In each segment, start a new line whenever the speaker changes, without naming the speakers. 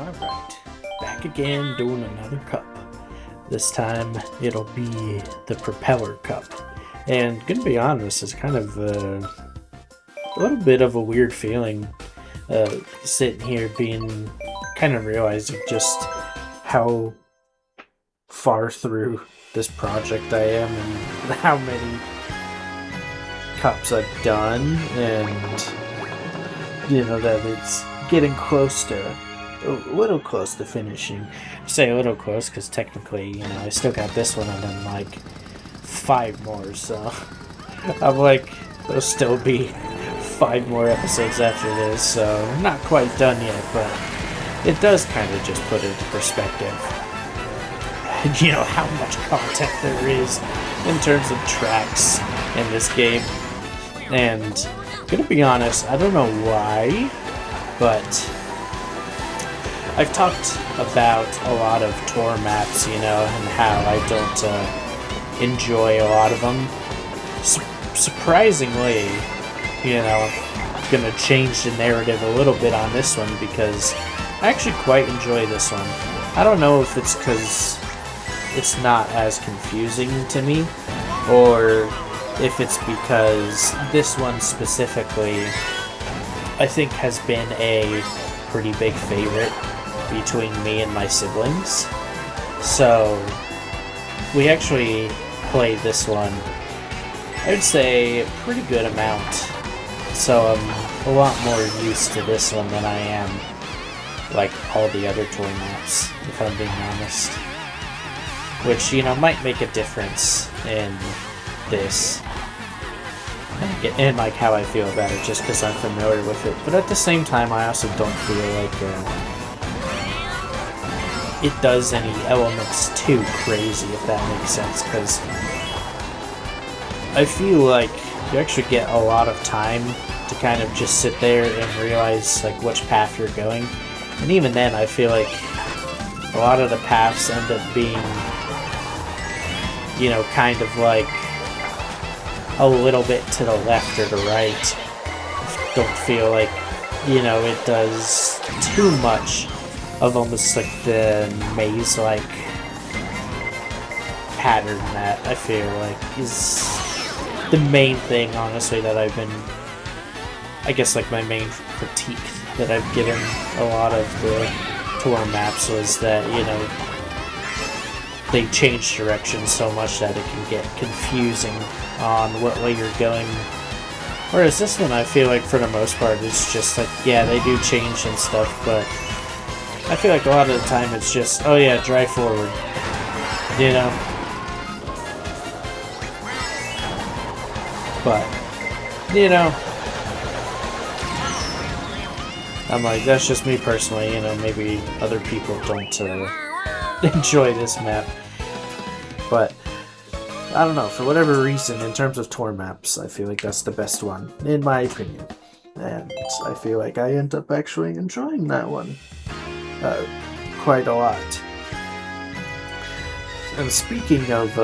Alright, back again doing another cup. This time it'll be the Propeller Cup. And gonna be honest, it's kind of a little bit of a weird feeling sitting here being kind of realizing just how far through this project I am and how many cups I've done, and you know that it's getting close to a little close to finishing. I say a little close because technically, you know, I still got this one and then like 5 more, so I'm like, there'll still be 5 more episodes after this, so not quite done yet, but it does kind of just put into perspective, you know, how much content there is in terms of tracks in this game. And gonna be honest, I don't know why, but I've talked about a lot of tour maps, you know, and how I don't enjoy a lot of them. Surprisingly, you know, I'm gonna change the narrative a little bit on this one because I actually quite enjoy this one. I don't know if it's because it's not as confusing to me, or if it's because this one specifically I think has been a pretty big favorite between me and my siblings. So we actually played this one, I would say, a pretty good amount. So I'm a lot more used to this one than I am like all the other tour maps, if I'm being honest. Which, you know, might make a difference in this and like how I feel about it, just because I'm familiar with it. But at the same time, I also don't feel like it does any elements too crazy, if that makes sense, because I feel like you actually get a lot of time to kind of just sit there and realize like which path you're going. And even then, I feel like a lot of the paths end up being, you know, kind of like a little bit to the left or the right. I don't feel like, you know, it does too much of almost like the maze-like pattern that I feel like is the main thing, honestly, that I've been, I guess, like my main critique that I've given a lot of the tour maps was that, you know, they change direction so much that it can get confusing on what way you're going. Whereas this one, I feel like for the most part, it's just like, yeah, they do change and stuff, but I feel like a lot of the time it's just, oh yeah, drive forward, you know? But, you know, I'm like, that's just me personally, you know, maybe other people don't enjoy this map. But I don't know, for whatever reason, in terms of tour maps, I feel like that's the best one, in my opinion. And I feel like I end up actually enjoying that one quite a lot. And speaking of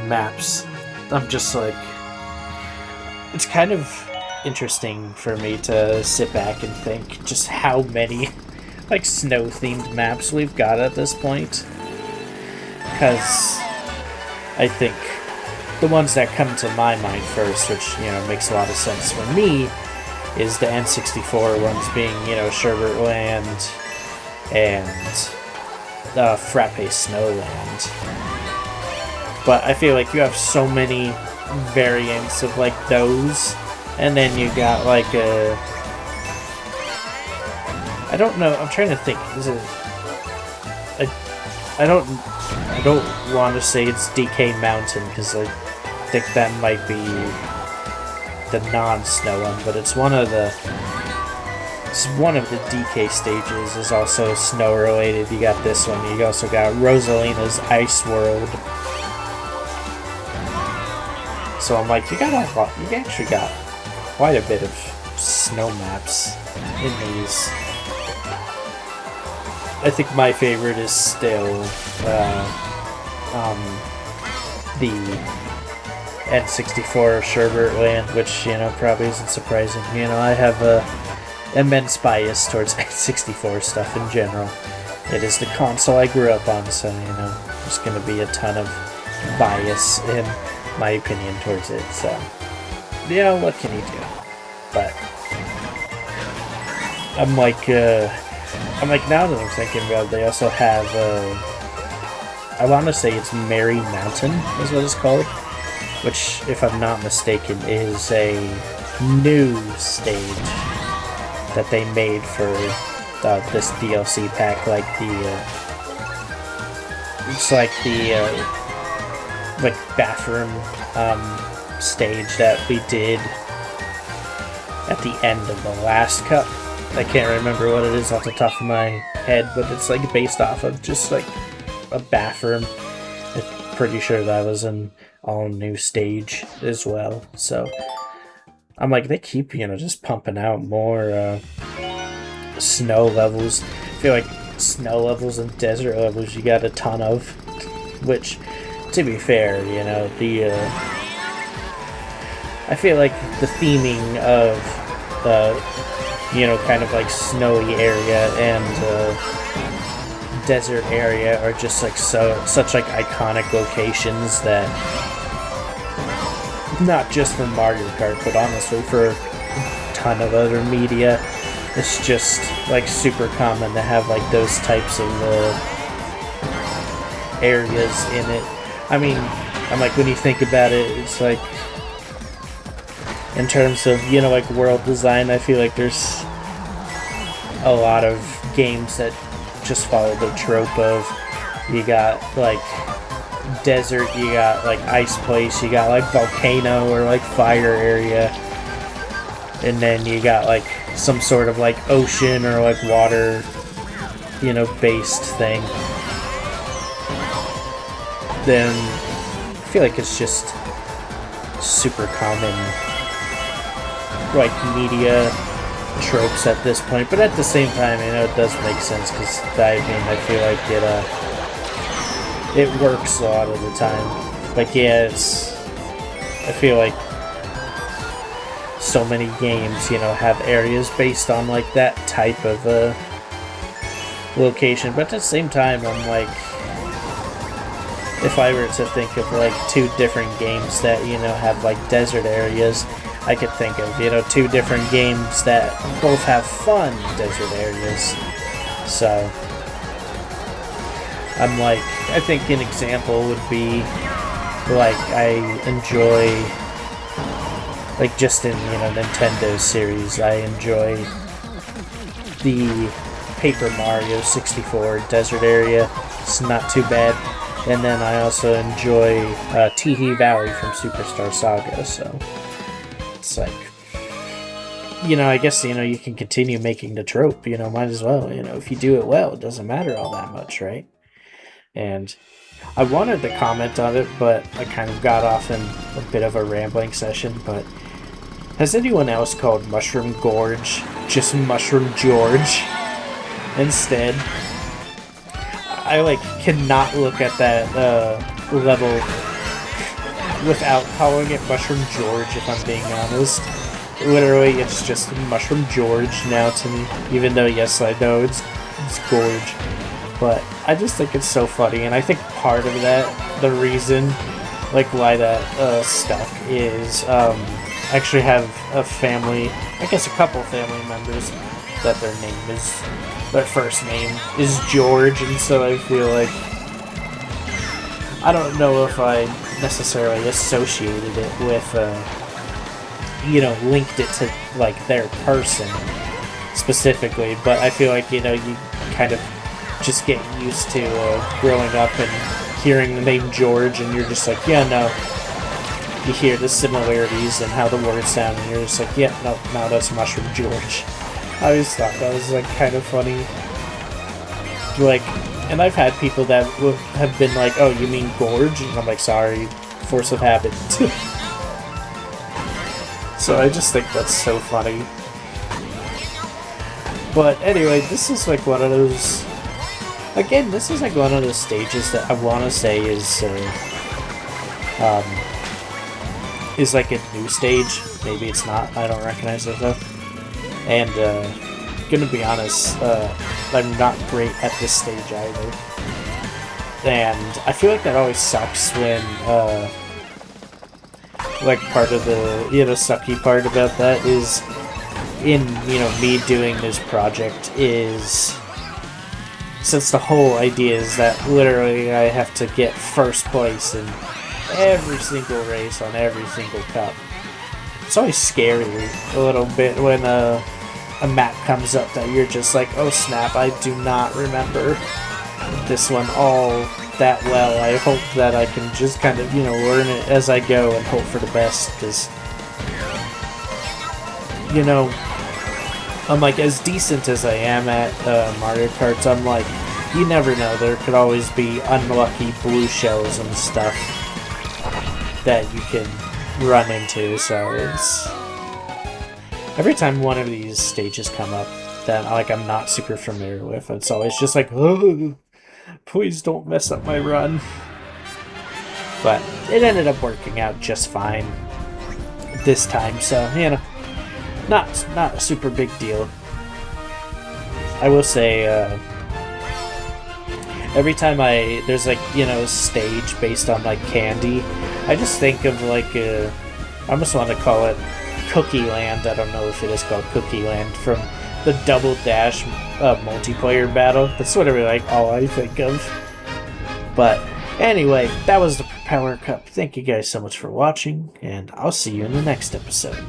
maps, I'm just like, it's kind of interesting for me to sit back and think just how many like snow-themed maps we've got at this point. Because I think the ones that come to my mind first, which, you know, makes a lot of sense for me, is the N64 ones being, you know, Sherbert and Frappe Snowland. But I feel like you have so many variants of like those, and then you got like a, I don't know, I'm trying to think, is it I don't want to say it's DK Mountain, because I think that might be the non-snow one, but it's one of the DK stages is also snow related. You got this one. You also got Rosalina's Ice World. So I'm like, you actually got quite a bit of snow maps in these. I think my favorite is still the N64 Sherbert Land, which, you know, probably isn't surprising. You know, I have immense bias towards N64 stuff in general. It is the console I grew up on, so, you know, there's going to be a ton of bias in my opinion towards it, so, you know, what can you do? But, I'm like, now that I'm thinking about it, they also have, I want to say it's Merry Mountain is what it's called, which, if I'm not mistaken, is a new stage that they made for this DLC pack, like it's like the like bathroom stage that we did at the end of the last cup. I can't remember what it is off the top of my head, but it's like based off of just like a bathroom. I'm pretty sure that was an all new stage as well. So I'm like, they keep, you know, just pumping out more snow levels. I feel like snow levels and desert levels you got a ton of, which, to be fair, you know, I feel like the theming of the, you know, kind of like snowy area and desert area are just like such like iconic locations that, not just for Mario Kart, but honestly for a ton of other media, it's just like super common to have like those types of areas in it. I mean, I'm like, when you think about it, it's like, in terms of, you know, like world design, I feel like there's a lot of games that just follow the trope of, you got like desert, you got like ice place, you got like volcano or like fire area, and then you got like some sort of like ocean or like water, you know, based thing. Then I feel like it's just super common like media tropes at this point, but at the same time, you know, it does make sense, because I mean, I feel like it works a lot of the time. Like, yeah, I feel like so many games, you know, have areas based on like that type of location, but at the same time, I'm like, if I were to think of like two different games that, you know, have like desert areas, I could think of, you know, two different games that both have fun desert areas. So I'm like, I think an example would be like, I enjoy, like, just in, you know, Nintendo series, I enjoy the Paper Mario 64 desert area. It's not too bad. And then I also enjoy Teehee Valley from Superstar Saga, so it's like, you know, I guess, you know, you can continue making the trope, you know, might as well, you know, if you do it well, it doesn't matter all that much, right? And I wanted to comment on it, but I kind of got off in a bit of a rambling session, but has anyone else called Mushroom Gorge just Mushroom George instead? I, like, cannot look at that level without calling it Mushroom George, if I'm being honest. Literally, it's just Mushroom George now to me, even though, yes, I know it's Gorge. But I just think it's so funny, and I think part of that, the reason, like, why that stuck is, I actually have a family, I guess a couple family members that their first name is George, and so I feel like, I don't know if I necessarily associated it with, you know, linked it to, like, their person specifically, but I feel like, you know, you kind of just get used to growing up and hearing the name George, and you're just like, yeah, no, you hear the similarities and how the words sound, and you're just like, yeah, no, that's Mushroom George. I always thought that was, like, kind of funny. Like, and I've had people that have been like, oh, you mean Gorge? And I'm like, sorry, force of habit. So I just think that's so funny. But anyway, this is like one of those... Again, this is like one of the stages that I want to say is like a new stage. Maybe it's not. I don't recognize it though. And gonna be honest, I'm not great at this stage either. And I feel like that always sucks when like part of the sucky part about that is in me doing this project is, since the whole idea is that literally I have to get first place in every single race on every single cup. It's always scary a little bit when a map comes up that you're just like, oh snap, I do not remember this one all that well. I hope that I can just kind of, learn it as I go and hope for the best, because, I'm like, as decent as I am at Mario Kart, I'm like, you never know, there could always be unlucky blue shells and stuff that you can run into, so it's... Every time one of these stages come up that I'm not super familiar with, it's always just like, oh, please don't mess up my run. But it ended up working out just fine this time, so, not a super big deal. I will say, every time there's a stage based on candy, I just think of I almost want to call it Cookie Land. I don't know if it is called Cookie Land, from the Double Dash multiplayer battle. That's literally all I think of. But anyway, that was the Propeller Cup. Thank you guys so much for watching, and I'll see you in the next episode.